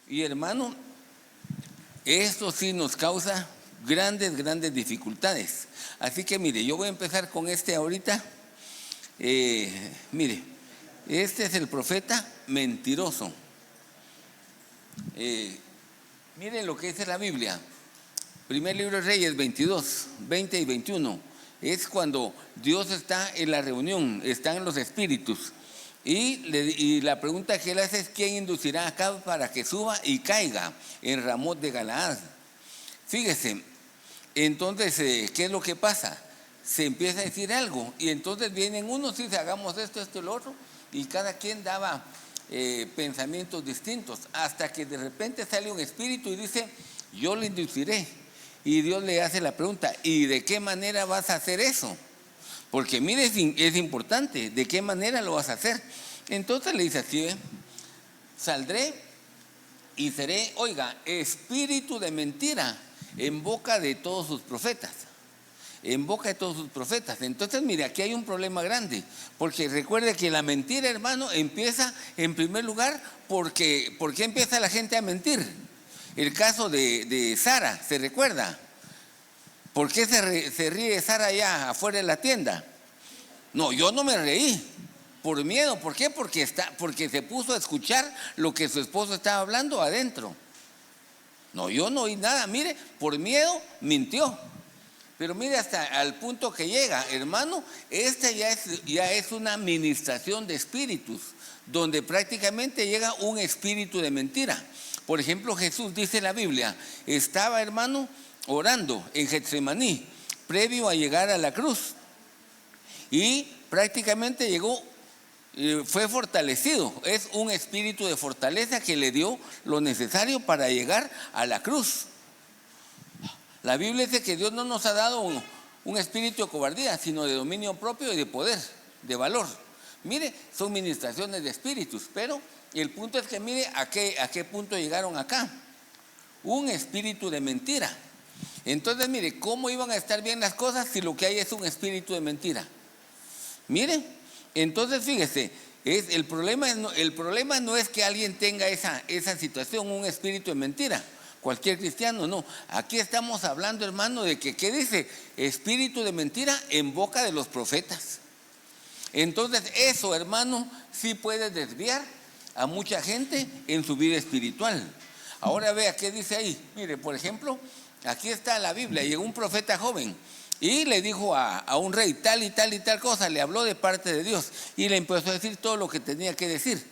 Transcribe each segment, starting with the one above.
Y hermano, esto sí nos causa grandes dificultades. Así que mire, yo voy a empezar con este ahorita. Mire, este es el profeta mentiroso. Miren lo que dice la Biblia. Primer libro de Reyes 22, 20 y 21. Es cuando Dios está en la reunión, están los espíritus. Y la pregunta que él hace es: ¿quién inducirá a Acab para que suba y caiga en Ramot de Galaad? Fíjese, entonces, ¿qué es lo que pasa? Se empieza a decir algo y entonces vienen unos y dicen: hagamos esto, esto y lo otro, y cada quien daba pensamientos distintos, hasta que de repente sale un espíritu y dice: yo le induciré. Y Dios le hace la pregunta: ¿y de qué manera vas a hacer eso? Porque mire, es importante, ¿de qué manera lo vas a hacer? Entonces le dice así: saldré y seré, oiga, espíritu de mentira en boca de todos sus profetas. En boca de todos sus profetas. Entonces, mire, aquí hay un problema grande, porque recuerde que la mentira, hermano, empieza en primer lugar ¿por qué empieza la gente a mentir? El caso de Sara, ¿se recuerda? ¿Por qué se ríe Sara allá afuera de la tienda? No, yo no me reí, por miedo. ¿Por qué? Porque se puso a escuchar lo que su esposo estaba hablando adentro. No, yo no oí nada, mire, por miedo mintió. Pero mire hasta al punto que llega, hermano, esta ya es una administración de espíritus, donde prácticamente llega un espíritu de mentira. Por ejemplo, Jesús dice en la Biblia, estaba, hermano, orando en Getsemaní, previo a llegar a la cruz. Y prácticamente llegó, fue fortalecido. Es un espíritu de fortaleza que le dio lo necesario para llegar a la cruz. La Biblia dice que Dios no nos ha dado un espíritu de cobardía, sino de dominio propio y de poder, de valor. Mire, son ministraciones de espíritus, pero el punto es que mire a qué punto llegaron acá. Un espíritu de mentira. Entonces, mire, ¿cómo iban a estar bien las cosas si lo que hay es un espíritu de mentira? Mire, entonces fíjese, el problema no es que alguien tenga esa situación, un espíritu de mentira. Cualquier cristiano, no. Aquí estamos hablando, hermano, de que, ¿qué dice? Espíritu de mentira en boca de los profetas. Entonces, eso, hermano, sí puede desviar a mucha gente en su vida espiritual. Ahora vea qué dice ahí. Mire, por ejemplo, aquí está la Biblia. Llegó un profeta joven y le dijo a un rey tal y tal y tal cosa. Le habló de parte de Dios y le empezó a decir todo lo que tenía que decir.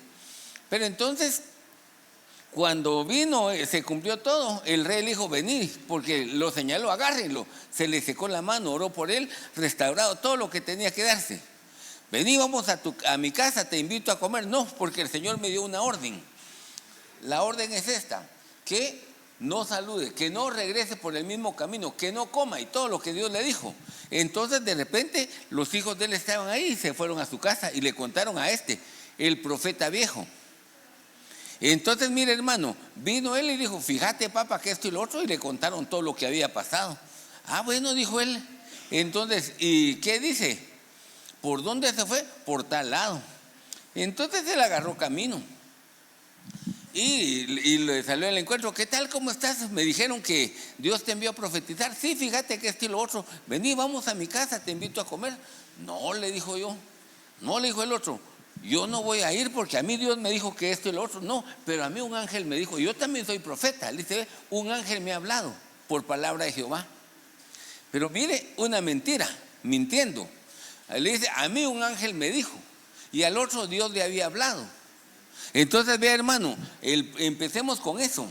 Pero entonces, cuando vino, se cumplió todo, el rey le dijo: vení, porque lo señaló, agárrenlo. Se le secó la mano, oró por él, restaurado todo lo que tenía que darse. Vení, vamos a mi casa, te invito a comer. No, porque el Señor me dio una orden. La orden es esta: que no salude, que no regrese por el mismo camino, que no coma, y todo lo que Dios le dijo. Entonces, de repente, los hijos de él estaban ahí y se fueron a su casa y le contaron a el profeta viejo. Entonces, mire, hermano, vino él y dijo: fíjate, papá, que esto y lo otro, y le contaron todo lo que había pasado. Ah, bueno, dijo él. Entonces, ¿y qué dice? ¿Por dónde se fue? Por tal lado. Entonces él agarró camino y le salió al encuentro. ¿Qué tal? ¿Cómo estás? Me dijeron que Dios te envió a profetizar. Sí, fíjate que esto y lo otro. Vení, vamos a mi casa, te invito a comer. No, le dijo yo. No, le dijo el otro: yo no voy a ir porque a mí Dios me dijo que esto y lo otro. No, pero a mí un ángel me dijo. Yo también soy profeta. Le dice: un ángel me ha hablado por palabra de Jehová. Pero mire, una mentira, mintiendo. Le dice: a mí un ángel me dijo, y al otro Dios le había hablado. Entonces, vea, hermano, empecemos con eso.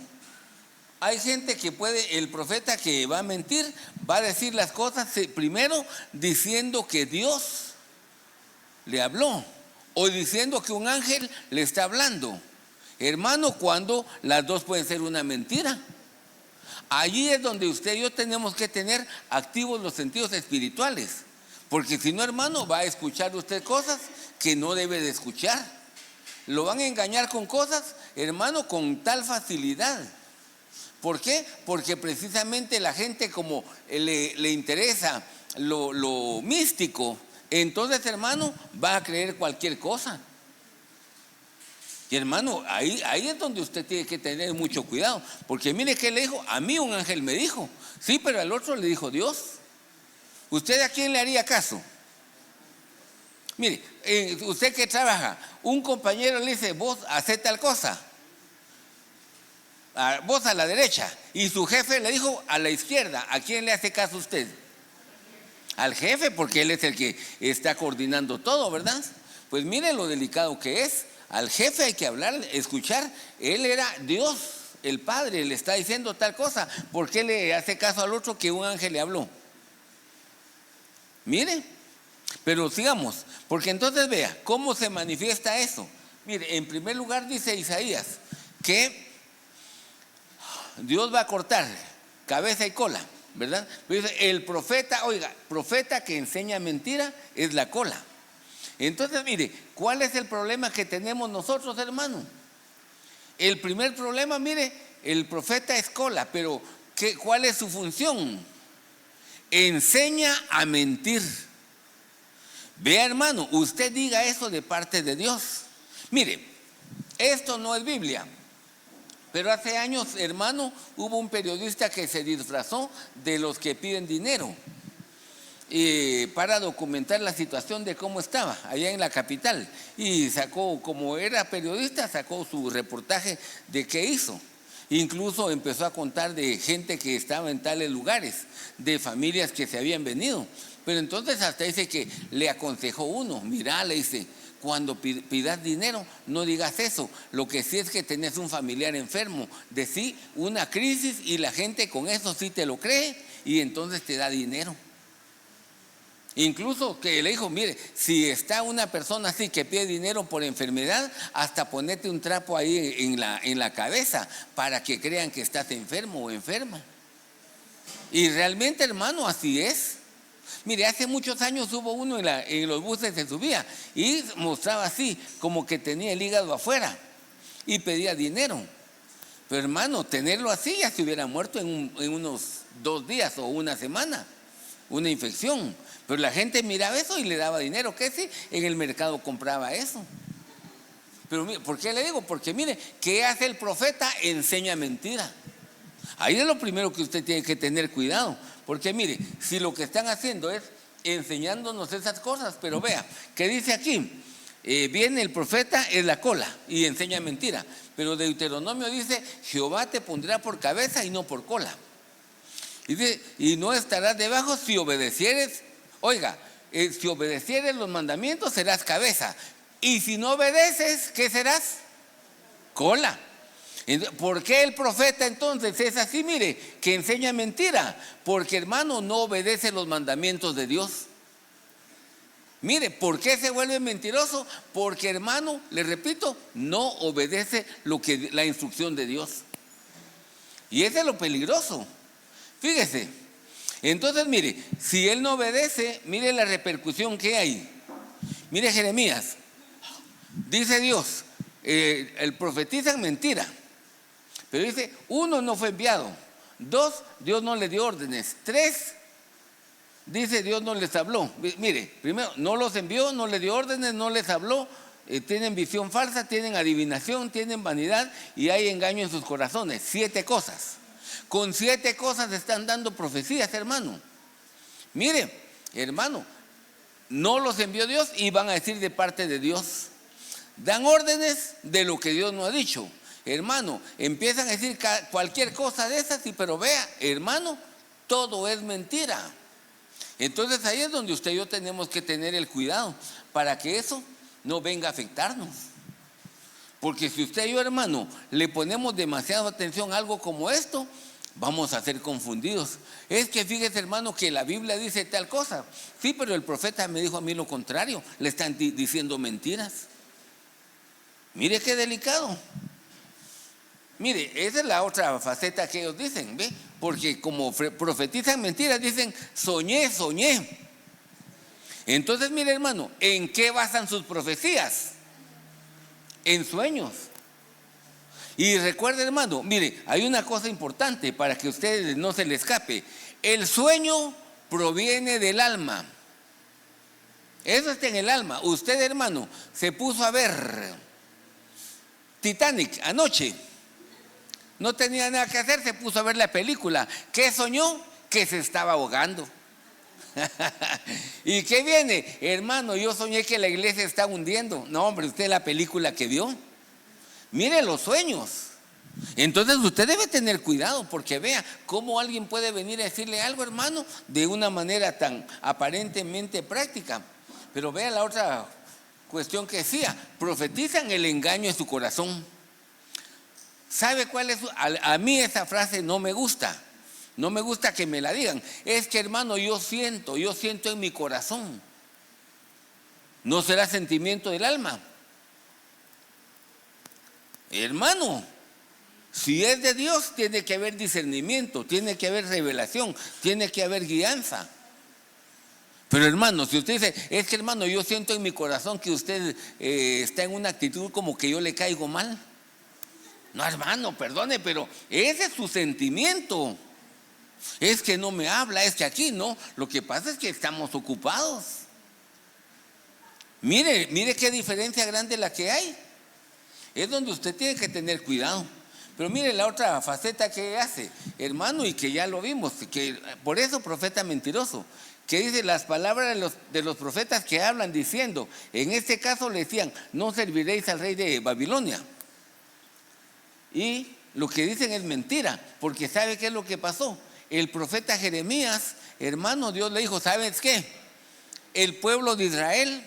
Hay gente que el profeta que va a mentir, va a decir las cosas primero diciendo que Dios le habló, o diciendo que un ángel le está hablando. Hermano, cuando las dos pueden ser una mentira. Allí es donde usted y yo tenemos que tener activos los sentidos espirituales. Porque si no, hermano, va a escuchar usted cosas que no debe de escuchar. Lo van a engañar con cosas, hermano, con tal facilidad. ¿Por qué? Porque precisamente la gente, como le interesa lo místico, entonces, hermano, va a creer cualquier cosa. Y hermano, ahí es donde usted tiene que tener mucho cuidado, porque mire que le dijo, a mí un ángel me dijo, sí, pero al otro le dijo Dios. ¿Usted a quién le haría caso? Mire, usted que trabaja, un compañero le dice, vos hacé tal cosa, vos a la derecha, y su jefe le dijo a la izquierda. ¿A quién le hace caso usted? Al jefe, porque él es el que está coordinando todo, ¿verdad? Pues mire lo delicado que es. Al jefe hay que hablar, escuchar. Él era Dios, el Padre, le está diciendo tal cosa. ¿Por qué le hace caso al otro que un ángel le habló? Mire, pero sigamos, porque entonces vea cómo se manifiesta eso. Mire, en primer lugar dice Isaías que Dios va a cortar cabeza y cola, ¿verdad? Dice, el profeta, oiga, profeta que enseña mentira es la cola. Entonces, mire, ¿cuál es el problema que tenemos nosotros, hermano? El primer problema, mire, el profeta es cola, pero ¿cuál es su función? Enseña a mentir. Vea, hermano, usted diga eso de parte de Dios. Mire, esto no es Biblia, pero hace años, hermano, hubo un periodista que se disfrazó de los que piden dinero para documentar la situación de cómo estaba allá en la capital, y sacó, como era periodista, sacó su reportaje de qué hizo. Incluso empezó a contar de gente que estaba en tales lugares, de familias que se habían venido. Pero entonces hasta dice que le aconsejó uno, mirá, le dice, cuando pidas dinero, no digas eso. Lo que sí es que tenés un familiar enfermo, decí una crisis, y la gente con eso sí te lo cree, y entonces te da dinero. Incluso que le dijo, mire, si está una persona así que pide dinero por enfermedad, hasta ponete un trapo ahí en la cabeza para que crean que estás enfermo o enferma. Y realmente, hermano, así es. Mire, hace muchos años hubo uno en los buses, se subía y mostraba así, como que tenía el hígado afuera y pedía dinero. Pero hermano, tenerlo así ya se hubiera muerto en unos 2 días o una semana, una infección. Pero la gente miraba eso y le daba dinero, que sí, en el mercado compraba eso. Pero mire, ¿por qué le digo? Porque mire, ¿qué hace el profeta? Enseña mentira. Ahí es lo primero que usted tiene que tener cuidado, porque mire, si lo que están haciendo es enseñándonos esas cosas, pero vea, ¿qué dice aquí? Viene el profeta, es la cola y enseña mentira, pero Deuteronomio dice, Jehová te pondrá por cabeza y no por cola. Y dice, y no estarás debajo si obedecieres. Oiga, si obedecieres los mandamientos serás cabeza, y si no obedeces, ¿qué serás? Cola. ¿Por qué el profeta entonces es así? Mire, que enseña mentira, porque hermano no obedece los mandamientos de Dios. Mire, ¿por qué se vuelve mentiroso? Porque hermano, le repito, no obedece la instrucción de Dios. Y ese es lo peligroso. Fíjese, entonces mire, si él no obedece, mire la repercusión que hay. Mire Jeremías, dice Dios, el profetiza mentira. Pero dice, 1, no fue enviado. 2, Dios no le dio órdenes. 3, dice, Dios no les habló. Mire, primero, no los envió, no les dio órdenes, no les habló. Tienen visión falsa, tienen adivinación, tienen vanidad y hay engaño en sus corazones. 7 cosas. Con 7 cosas están dando profecías, hermano. Mire, hermano, no los envió Dios y van a decir de parte de Dios. Dan órdenes de lo que Dios no ha dicho. Hermano, empiezan a decir cualquier cosa de esas, pero vea, hermano, todo es mentira. Entonces ahí es donde usted y yo tenemos que tener el cuidado para que eso no venga a afectarnos. Porque si usted y yo, hermano, le ponemos demasiada atención a algo como esto, vamos a ser confundidos. Es que fíjese, hermano, que la Biblia dice tal cosa. Sí, pero el profeta me dijo a mí lo contrario. Le están diciendo mentiras. Mire qué delicado. Mire, esa es la otra faceta que ellos dicen, ¿ve? Porque como profetizan mentiras, dicen, soñé. Entonces, mire, hermano, ¿en qué basan sus profecías? En sueños. Y recuerde, hermano, mire, hay una cosa importante para que a ustedes no se les escape. El sueño proviene del alma. Eso está en el alma. Usted, hermano, se puso a ver Titanic, anoche. No tenía nada que hacer, se puso a ver la película. ¿Qué soñó? Que se estaba ahogando. ¿Y qué viene? Hermano, yo soñé que la iglesia está hundiendo. No, hombre, usted la película que vio. Mire los sueños. Entonces usted debe tener cuidado, porque vea cómo alguien puede venir a decirle algo, hermano, de una manera tan aparentemente práctica. Pero vea la otra cuestión que decía: profetizan el engaño en su corazón. ¿Sabe cuál es? A mí esa frase no me gusta. No me gusta que me la digan. Es que, hermano, yo siento en mi corazón. ¿No será sentimiento del alma? Hermano, si es de Dios, tiene que haber discernimiento, tiene que haber revelación, tiene que haber guianza. Pero, hermano, si usted dice: es que, hermano, yo siento en mi corazón que usted está en una actitud como que yo le caigo mal. No, hermano, perdone, pero ese es su sentimiento. Es que no me habla, es que aquí no. Lo que pasa es que estamos ocupados. Mire qué diferencia grande la que hay. Es donde usted tiene que tener cuidado. Pero mire la otra faceta que hace, hermano, y que ya lo vimos, que por eso profeta mentiroso, que dice las palabras de los profetas que hablan diciendo, en este caso le decían: no serviréis al rey de Babilonia. Y lo que dicen es mentira, porque ¿sabe qué es lo que pasó? El profeta Jeremías, hermano, Dios le dijo: ¿sabes qué? El pueblo de Israel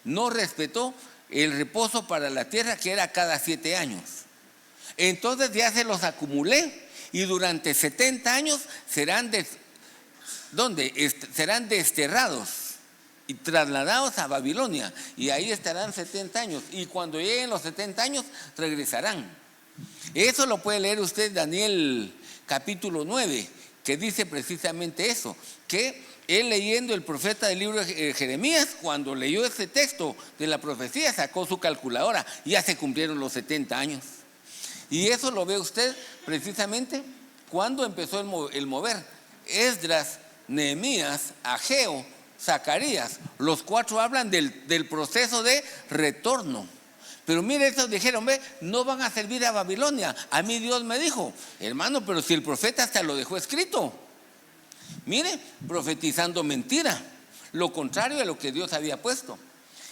no respetó el reposo para la tierra, que era cada 7 años. Entonces ya se los acumulé, y durante 70 años serán serán desterrados y trasladados a Babilonia, y ahí estarán 70 años, y cuando lleguen los 70 años regresarán. Eso lo puede leer usted, Daniel capítulo 9, que dice precisamente eso, que él, leyendo el profeta del libro de Jeremías, cuando leyó este texto de la profecía, sacó su calculadora, y ya se cumplieron los 70 años. Y eso lo ve usted precisamente cuando empezó el mover. Esdras, Nehemías, Ageo, Zacarías, los 4 hablan del proceso de retorno. Pero mire, estos dijeron: ve, no van a servir a Babilonia. A mí Dios me dijo. Hermano, pero si el profeta hasta lo dejó escrito. Mire, profetizando mentira, lo contrario a lo que Dios había puesto.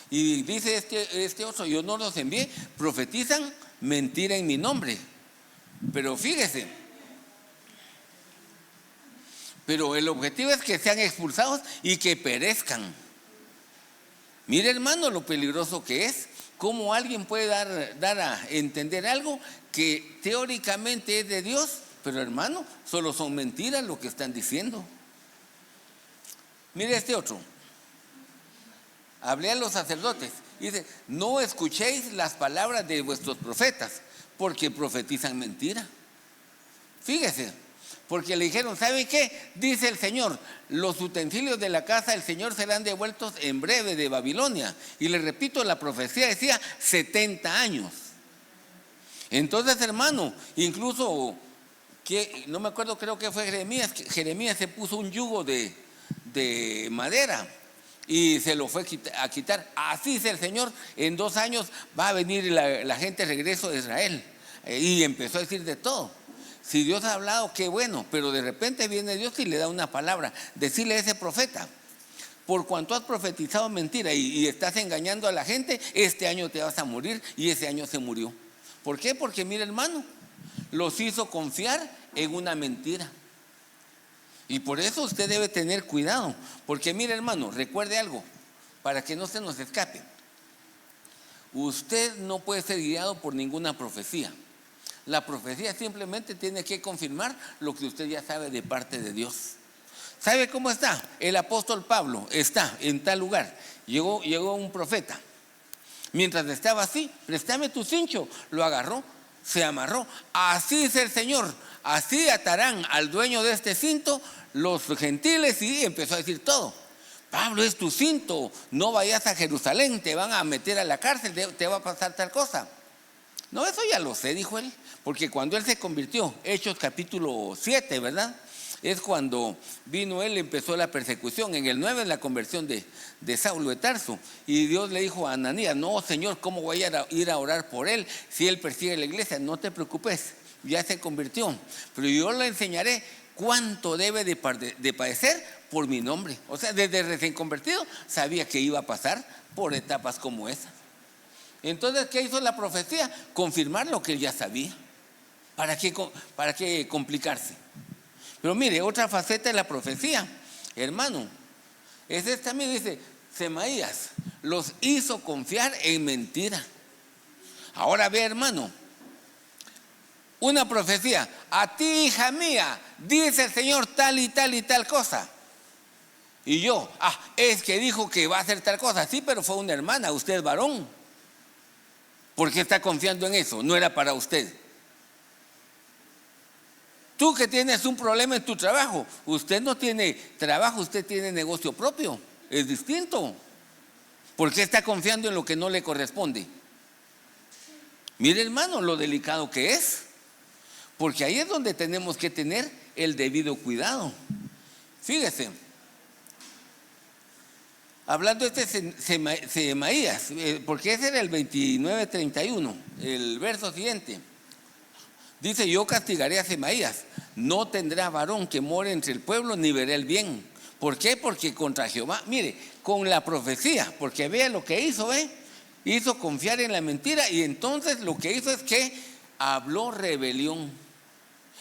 Y dice este otro: yo no los envié, profetizan mentira en mi nombre. Pero fíjese, pero el objetivo es que sean expulsados y que perezcan. Mire, hermano, lo peligroso que es. ¿Cómo alguien puede dar a entender algo que teóricamente es de Dios? Pero, hermano, solo son mentiras lo que están diciendo. Mire este otro. Hablé a los sacerdotes. Dice: no escuchéis las palabras de vuestros profetas, porque profetizan mentira. Fíjese, porque le dijeron: ¿sabe qué? Dice el Señor: los utensilios de la casa del Señor serán devueltos en breve de Babilonia. Y le repito, la profecía decía 70 años. Entonces, hermano, incluso, no me acuerdo, creo que fue Jeremías se puso un yugo de madera y se lo fue a quitar. Así dice el Señor: en 2 años va a venir la gente de regreso de Israel. Y empezó a decir de todo. Si Dios ha hablado, qué bueno, pero de repente viene Dios y le da una palabra. Decirle a ese profeta: por cuanto has profetizado mentira y estás engañando a la gente, este año te vas a morir. Y ese año se murió. ¿Por qué? Porque mire, hermano, los hizo confiar en una mentira. Y por eso usted debe tener cuidado. Porque mire, hermano, recuerde algo, para que no se nos escape. Usted no puede ser guiado por ninguna profecía. La profecía simplemente tiene que confirmar lo que usted ya sabe de parte de Dios. ¿Sabe cómo está? El apóstol Pablo está en tal lugar. Llegó un profeta. Mientras estaba así: préstame tu cincho. Lo agarró, se amarró. Así dice el Señor: así atarán al dueño de este cinto los gentiles. Y empezó a decir todo. Pablo, es tu cinto, no vayas a Jerusalén, te van a meter a la cárcel, te va a pasar tal cosa. No, eso ya lo sé, dijo él, porque cuando él se convirtió, Hechos capítulo 7, ¿verdad? es cuando vino él, empezó la persecución. En el 9 es la conversión de Saulo de Tarso. Y Dios le dijo a Ananías: no, Señor, ¿cómo voy a ir a orar por él si él persigue la iglesia? No te preocupes, ya se convirtió. Pero yo le enseñaré cuánto debe de padecer por mi nombre. O sea, desde recién convertido sabía que iba a pasar por etapas como esa. Entonces, ¿qué hizo la profecía? Confirmar lo que él ya sabía. ¿Para qué complicarse? Pero mire, otra faceta de la profecía, hermano, es esta. También dice: Semaías los hizo confiar en mentira. Ahora ve, hermano, una profecía: a ti, hija mía, dice el Señor tal y tal y tal cosa. Y yo: es que dijo que va a hacer tal cosa. Sí, pero fue una hermana, usted es varón. ¿Por qué está confiando en eso? No era para usted. Tú que tienes un problema en tu trabajo, usted no tiene trabajo, usted tiene negocio propio. Es distinto. ¿Por qué está confiando en lo que no le corresponde? Mire, hermano, lo delicado que es. Porque ahí es donde tenemos que tener el debido cuidado. Fíjese, hablando de este Semaías, porque ese era el 29:31, el verso siguiente. Dice: yo castigaré a Semaías, no tendrá varón que more entre el pueblo, ni veré el bien. ¿Por qué? Porque contra Jehová, mire, con la profecía, porque vea lo que hizo, hizo confiar en la mentira, y entonces lo que hizo es que habló rebelión.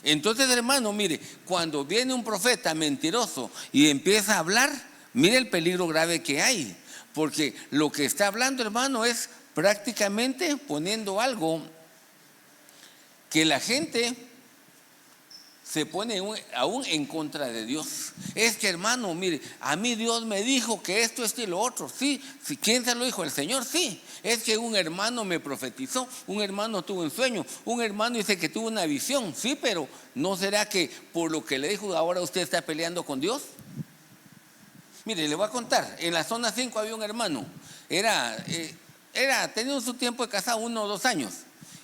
Entonces, hermano, mire, cuando viene un profeta mentiroso y empieza a hablar, mire el peligro grave que hay, porque lo que está hablando, hermano, es prácticamente poniendo algo que la gente se pone aún en contra de Dios. Es que, hermano, mire, a mí Dios me dijo que esto y lo otro. Sí, ¿quién se lo dijo? El Señor. Sí, es que un hermano me profetizó, un hermano tuvo un sueño, un hermano dice que tuvo una visión. Sí, pero ¿no será que por lo que le dijo ahora usted está peleando con Dios? Mire, le voy a contar. En la zona 5 había un hermano, tenía su tiempo de casado, 1 o 2 años,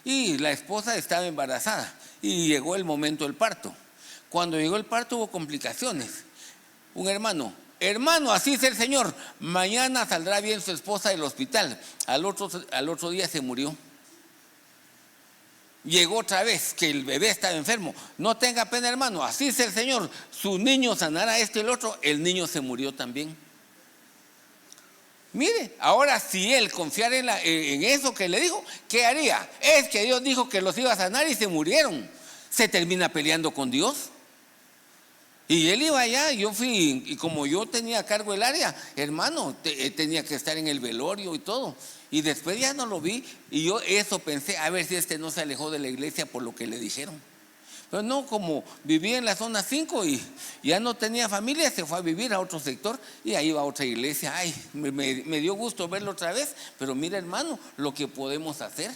y la esposa estaba embarazada y llegó el momento del parto. Cuando llegó el parto hubo complicaciones. Un hermano: así es el Señor, mañana saldrá bien su esposa del hospital. Al otro día se murió. Llegó otra vez que el bebé estaba enfermo: no tenga pena, hermano, así es el Señor, su niño sanará esto y el otro. El niño se murió también. Mire, ahora si él confiara en eso que le dijo, ¿qué haría? Es que Dios dijo que los iba a sanar y se murieron. Se termina peleando con Dios. Y él iba allá, yo fui, y como yo tenía a cargo el área, hermano, tenía que estar en el velorio y todo. Y después ya no lo vi, y yo eso pensé, a ver si no se alejó de la iglesia por lo que le dijeron. Pero no, como vivía en la zona 5 y ya no tenía familia, se fue a vivir a otro sector y ahí va a otra iglesia. Ay, me dio gusto verlo otra vez. Pero mira, hermano, lo que podemos hacer,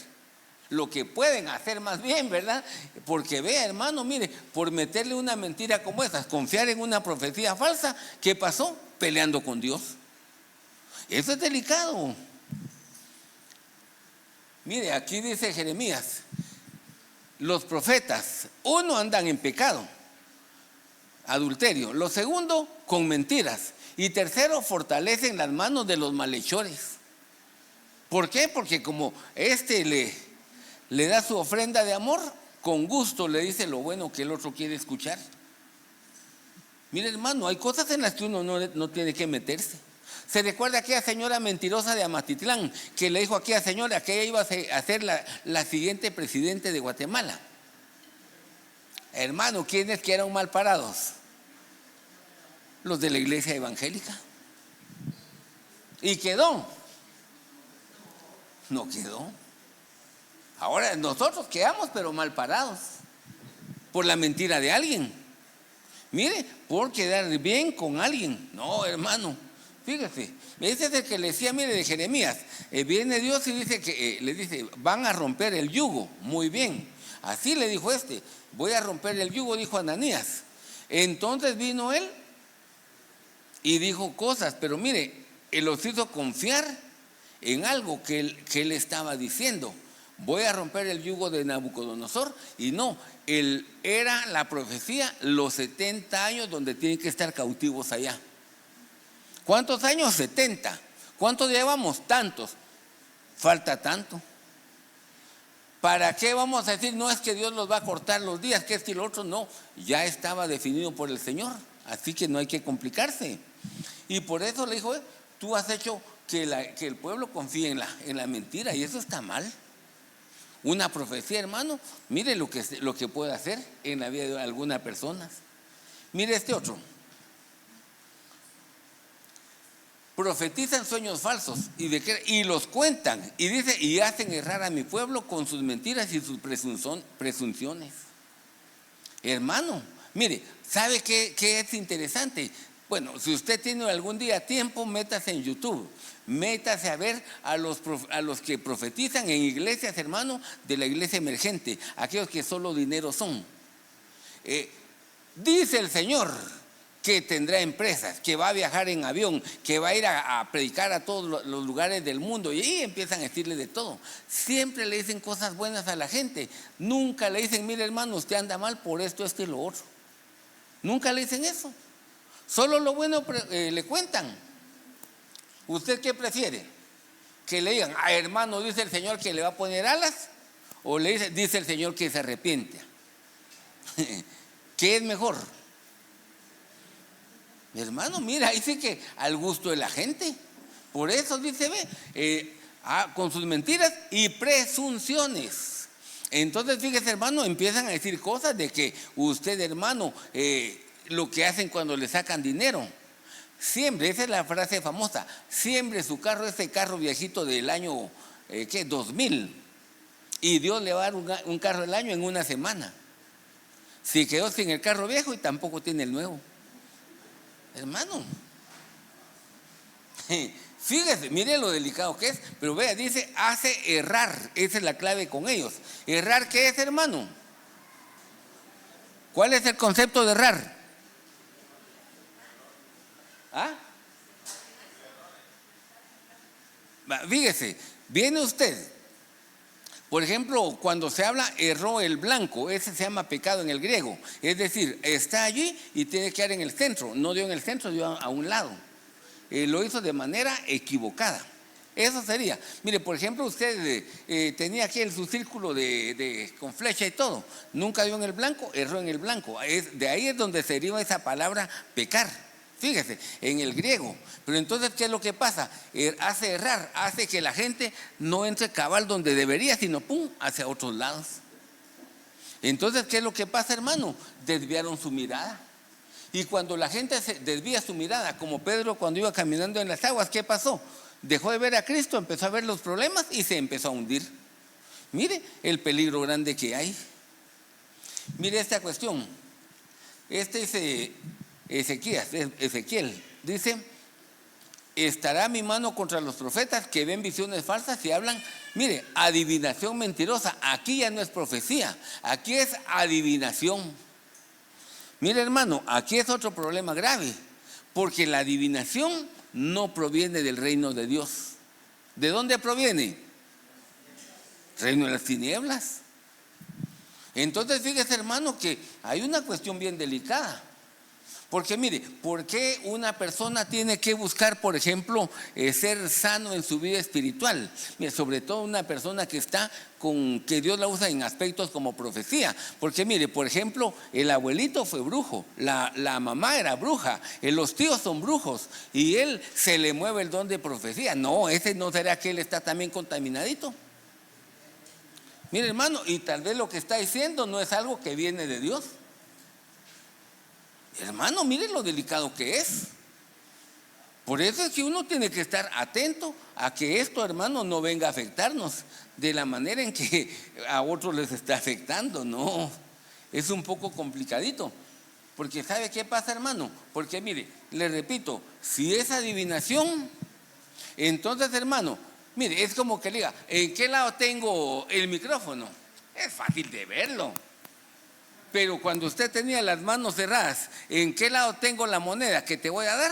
lo que pueden hacer más bien, ¿verdad? Porque vea, hermano, mire, por meterle una mentira como esa, confiar en una profecía falsa, ¿qué pasó? Peleando con Dios. Eso es delicado. Mire, aquí dice Jeremías: los profetas, uno, andan en pecado, adulterio; lo segundo, con mentiras; y tercero, fortalecen las manos de los malhechores. ¿Por qué? Porque como le da su ofrenda de amor, con gusto le dice lo bueno que el otro quiere escuchar. Mire, hermano, hay cosas en las que uno no tiene que meterse. Se recuerda aquella señora mentirosa de Amatitlán que le dijo a aquella señora que ella iba a ser la siguiente presidente de Guatemala. Hermano, ¿quiénes que eran mal parados? Los de la iglesia evangélica. ¿Y quedó? No quedó. Ahora nosotros quedamos pero mal parados por la mentira de alguien. Mire, por quedar bien con alguien. No, hermano, fíjese, ese es el que le decía, mire, de Jeremías. Viene Dios y dice que le dice: van a romper el yugo. Muy bien, así le dijo voy a romper el yugo, dijo Ananías. Entonces vino él y dijo cosas, pero mire, él los hizo confiar en algo que él estaba diciendo. voy a romper el yugo de Nabucodonosor. Y no, era la profecía los 70 años donde tienen que estar cautivos allá. ¿Cuántos años? 70. ¿Cuántos llevamos? Tantos. Falta tanto. ¿Para qué vamos a decir, no es que Dios los va a cortar los días, que esto y lo otro? No, ya estaba definido por el Señor, así que no hay que complicarse. Y por eso le dijo, tú has hecho que el pueblo confíe en la mentira, y eso está mal. Una profecía, hermano, mire lo que puede hacer en la vida de algunas personas. Mire este otro. Profetizan sueños falsos y los cuentan, y dice, y hacen errar a mi pueblo con sus mentiras y sus presunciones. Hermano, mire, ¿sabe qué es interesante? Bueno, si usted tiene algún día tiempo, métase en YouTube, métase a ver a los que profetizan en iglesias, hermano, de la iglesia emergente, aquellos que solo dinero son. Dice el Señor que tendrá empresas, que va a viajar en avión, que va a ir a predicar a todos los lugares del mundo, y ahí empiezan a decirle de todo. Siempre le dicen cosas buenas a la gente, nunca le dicen, mire hermano, usted anda mal por esto, esto y lo otro. Nunca le dicen eso, solo lo bueno le cuentan. ¿Usted qué prefiere? Que le digan, hermano, dice el Señor que le va a poner alas, o le dice el Señor que se arrepiente. ¿Qué es mejor? Mi hermano, mira, ahí sí que al gusto de la gente. Por eso dice, con sus mentiras y presunciones. Entonces, fíjese, hermano, empiezan a decir cosas de que usted, hermano, lo que hacen cuando le sacan dinero. Siempre, esa es la frase famosa, siempre su carro, ese carro viejito del año, 2000. Y Dios le va a dar un carro del año en una semana. Si quedó sin el carro viejo y tampoco tiene el nuevo. Hermano, fíjese, mire lo delicado que es, pero vea, dice, hace errar, esa es la clave con ellos. ¿Errar qué es, hermano? ¿Cuál es el concepto de errar? ¿Ah? Fíjese, viene usted, por ejemplo, cuando se habla erró el blanco, ese se llama pecado en el griego. Es decir, está allí y tiene que quedar en el centro. No dio en el centro, dio a un lado. Lo hizo de manera equivocada. Eso sería. Mire, por ejemplo, usted tenía aquí su círculo con flecha y todo. Nunca dio en el blanco, erró en el blanco. De ahí es donde se deriva esa palabra pecar. Fíjese, en el griego. Pero entonces, ¿qué es lo que pasa? Hace errar, hace que la gente no entre cabal donde debería, sino pum, hacia otros lados. Entonces, ¿qué es lo que pasa, hermano? Desviaron su mirada. Y cuando la gente desvía su mirada, como Pedro cuando iba caminando en las aguas, ¿qué pasó? Dejó de ver a Cristo, empezó a ver los problemas y se empezó a hundir. Mire el peligro grande que hay. Mire esta cuestión. Dice Ezequiel, dice, estará mi mano contra los profetas que ven visiones falsas y hablan, mire, adivinación mentirosa. Aquí ya no es profecía, aquí es adivinación. Mire, hermano, aquí es otro problema grave, porque la adivinación no proviene del reino de Dios. ¿De dónde proviene? Reino de las tinieblas. Entonces, fíjese, hermano, que hay una cuestión bien delicada. Porque mire, ¿por qué una persona tiene que buscar, por ejemplo, ser sano en su vida espiritual? Mire, sobre todo una persona que que Dios la usa en aspectos como profecía. Porque mire, por ejemplo, el abuelito fue brujo, la mamá era bruja, los tíos son brujos y él se le mueve el don de profecía. No, ese no será que él está también contaminadito. Mire, hermano, y tal vez lo que está diciendo no es algo que viene de Dios. Hermano, mire lo delicado que es. Por eso es que uno tiene que estar atento a que esto, hermano, no venga a afectarnos de la manera en que a otros les está afectando. No, es un poco complicadito. Porque ¿sabe qué pasa, hermano? Porque mire, le repito, si es adivinación, entonces, hermano, mire, es como que le diga, ¿en qué lado tengo el micrófono? Es fácil de verlo. Pero cuando usted tenía las manos cerradas, ¿en qué lado tengo la moneda que te voy a dar?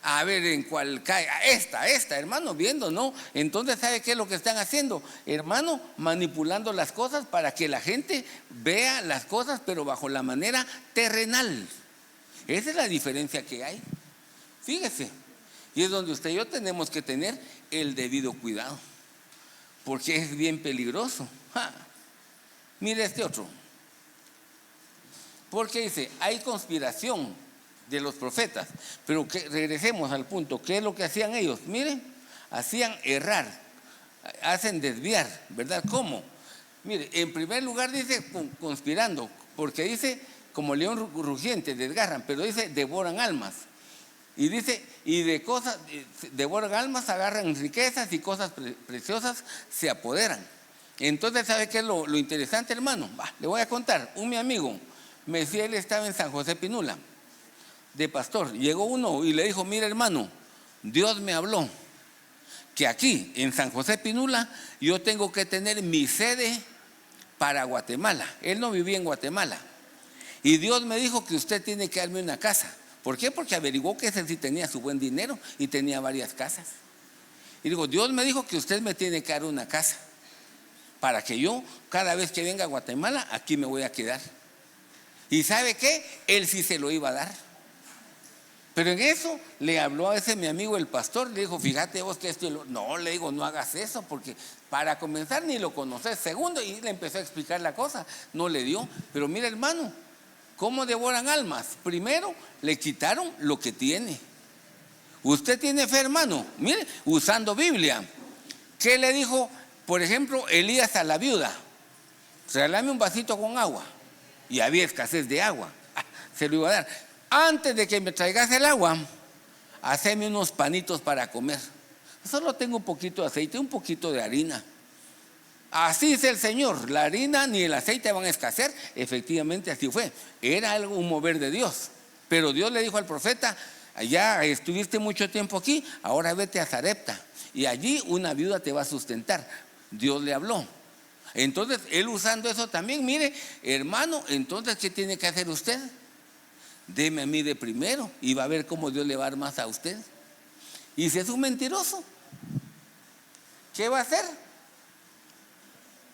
A ver en cuál cae. Esta, hermano, viendo, ¿no? Entonces, ¿sabe qué es lo que están haciendo? Hermano, manipulando las cosas para que la gente vea las cosas, pero bajo la manera terrenal. Esa es la diferencia que hay. Fíjese. Y es donde usted y yo tenemos que tener el debido cuidado, porque es bien peligroso. Mire este otro. Porque dice, hay conspiración de los profetas, pero que regresemos al punto. ¿Qué es lo que hacían ellos? Miren, hacían errar, hacen desviar, ¿verdad? ¿Cómo? Mire, en primer lugar dice conspirando, porque dice como león rugiente, desgarran, pero dice devoran almas. Y dice, y de cosas, devoran almas, agarran riquezas y cosas preciosas se apoderan. Entonces, ¿sabe qué es lo interesante, hermano? Le voy a contar. Mi amigo me decía, él estaba en San José Pinula, de pastor. Llegó uno y le dijo, mira, hermano, Dios me habló que aquí, en San José Pinula, yo tengo que tener mi sede para Guatemala. Él no vivía en Guatemala. Y Dios me dijo que usted tiene que darme una casa. ¿Por qué? Porque averiguó que ese sí tenía su buen dinero y tenía varias casas. Y digo, Dios me dijo que usted me tiene que dar una casa para que yo, cada vez que venga a Guatemala, aquí me voy a quedar. ¿Y sabe qué? Él sí se lo iba a dar. Pero en eso le habló a ese mi amigo el pastor, le dijo, fíjate vos que esto... No, le digo, no hagas eso, porque para comenzar ni lo conoces. Segundo, y le empezó a explicar la cosa, no le dio. Pero mira, hermano, ¿cómo devoran almas? Primero, le quitaron lo que tiene. Usted tiene fe, hermano, mire, usando Biblia. ¿Qué le dijo, por ejemplo, Elías a la viuda? Regálame un vasito con agua. Y había escasez de agua. Se lo iba a dar. Antes de que me traigas el agua, haceme unos panitos para comer. Solo tengo un poquito de aceite, un poquito de harina. Así es el Señor. La harina ni el aceite van a escasear. Efectivamente así fue. Era algo, un mover de Dios. Pero Dios le dijo al profeta, ya estuviste mucho tiempo aquí, ahora vete a Sarepta. Y allí una viuda te va a sustentar. Dios le habló. Entonces, él usando eso también, mire, hermano, entonces, ¿qué tiene que hacer usted? Deme a mí de primero y va a ver cómo Dios le va a dar más a usted. Y si es un mentiroso, ¿qué va a hacer?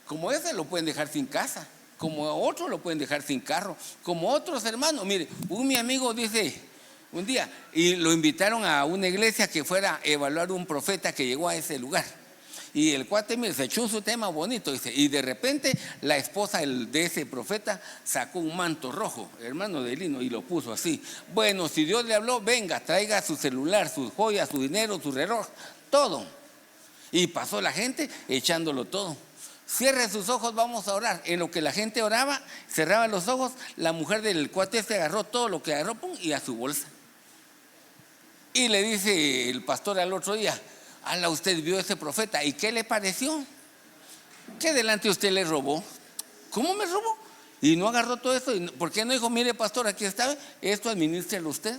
Como ese lo pueden dejar sin casa, como otro lo pueden dejar sin carro, como otros hermanos. Mire, mi amigo dice un día, y lo invitaron a una iglesia que fuera a evaluar un profeta que llegó a ese lugar. Y el cuate, mire, se echó su tema bonito, dice, y de repente la esposa de ese profeta sacó un manto rojo, hermano, de lino, y lo puso así. Bueno, si Dios le habló, venga, traiga su celular, sus joyas, su dinero, su reloj, todo. Y pasó la gente echándolo todo. Cierre sus ojos, vamos a orar. En lo que la gente oraba, cerraba los ojos, la mujer del cuate agarró todo lo que agarró, pum, y a su bolsa. Y le dice el pastor al otro día, ala, usted vio a ese profeta, ¿y qué le pareció? Que delante usted le robó. ¿Cómo me robó? Y no agarró todo esto. ¿Por qué no dijo, mire pastor, aquí está, esto administrelo usted?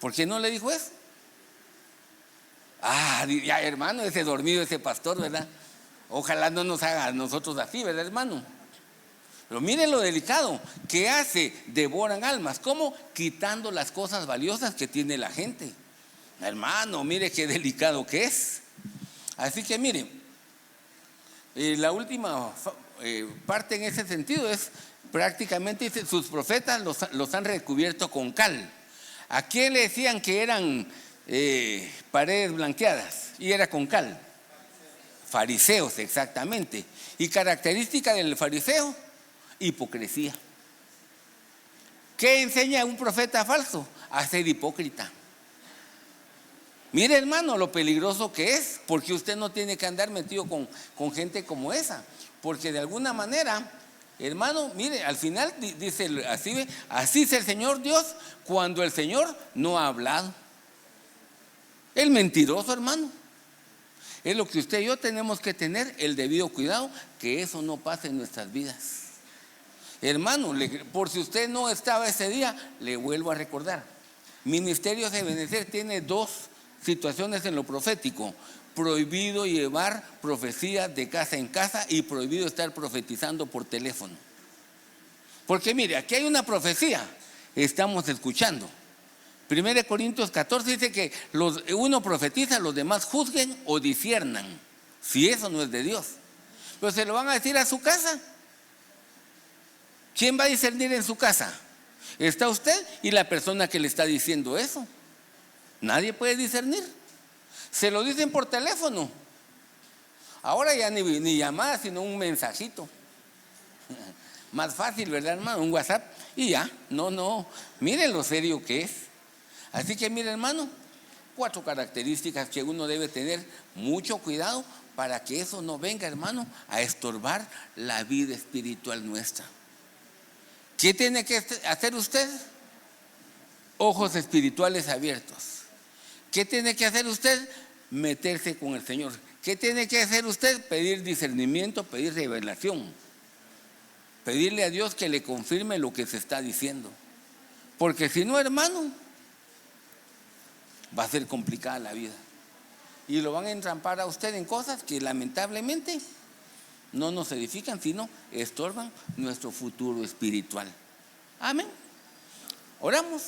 ¿Por qué no le dijo eso? Ya hermano, ese dormido, ese pastor, ¿verdad? Ojalá no nos haga a nosotros así, ¿verdad, hermano? Pero miren lo delicado, ¿qué hace? Devoran almas. ¿Cómo? Quitando las cosas valiosas que tiene la gente. Hermano, mire qué delicado que es. Así que mire, la última parte en ese sentido es prácticamente, dice, sus profetas los han recubierto con cal. ¿A quién le decían que eran paredes blanqueadas? Y era con cal. Fariseos, exactamente. Y característica del fariseo, hipocresía. ¿Qué enseña un profeta falso? A ser hipócrita. Mire, hermano, lo peligroso que es, porque usted no tiene que andar metido con gente como esa, porque de alguna manera, hermano, mire, al final dice así es el Señor Dios cuando el Señor no ha hablado. El mentiroso, hermano. Es lo que usted y yo tenemos que tener el debido cuidado, que eso no pase en nuestras vidas. Hermano, por si usted no estaba ese día, le vuelvo a recordar. Ministerios de Benecer tiene dos situaciones en lo profético: prohibido llevar profecías de casa en casa y prohibido estar profetizando por teléfono. Porque mire, aquí hay una profecía, estamos escuchando, 1 Corintios 14 dice que uno profetiza, los demás juzguen o disciernan, si eso no es de Dios. Pero se lo van a decir a su casa. ¿Quién va a discernir en su casa? Está usted y la persona que le está diciendo eso. Nadie puede discernir. Se lo dicen por teléfono. Ahora ya ni llamada, sino un mensajito. Más fácil, ¿verdad, hermano? Un WhatsApp y ya. No, miren lo serio que es. Así que mire, hermano, 4 características que uno debe tener mucho cuidado para que eso no venga, hermano, a estorbar la vida espiritual nuestra. ¿Qué tiene que hacer usted? Ojos espirituales abiertos. ¿Qué tiene que hacer usted? Meterse con el Señor. ¿Qué tiene que hacer usted? Pedir discernimiento, pedir revelación. Pedirle a Dios que le confirme lo que se está diciendo. Porque si no, hermano, va a ser complicada la vida. Y lo van a entrampar a usted en cosas que lamentablemente no nos edifican, sino estorban nuestro futuro espiritual. Amén. Oramos.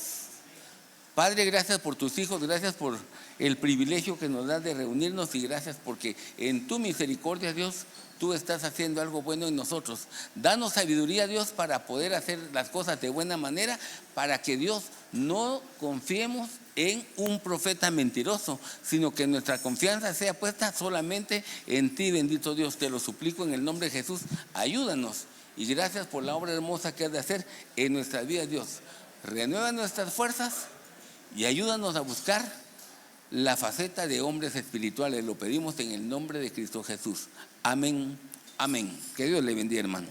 Padre, gracias por tus hijos, gracias por el privilegio que nos das de reunirnos y gracias porque en tu misericordia, Dios, tú estás haciendo algo bueno en nosotros. Danos sabiduría, Dios, para poder hacer las cosas de buena manera, para que, Dios, no confiemos en un profeta mentiroso, sino que nuestra confianza sea puesta solamente en ti, bendito Dios. Te lo suplico en el nombre de Jesús. Ayúdanos y gracias por la obra hermosa que has de hacer en nuestras vidas, Dios. Renueva nuestras fuerzas y ayúdanos a buscar la faceta de hombres espirituales. Lo pedimos en el nombre de Cristo Jesús. Amén, amén. Que Dios le bendiga, hermano.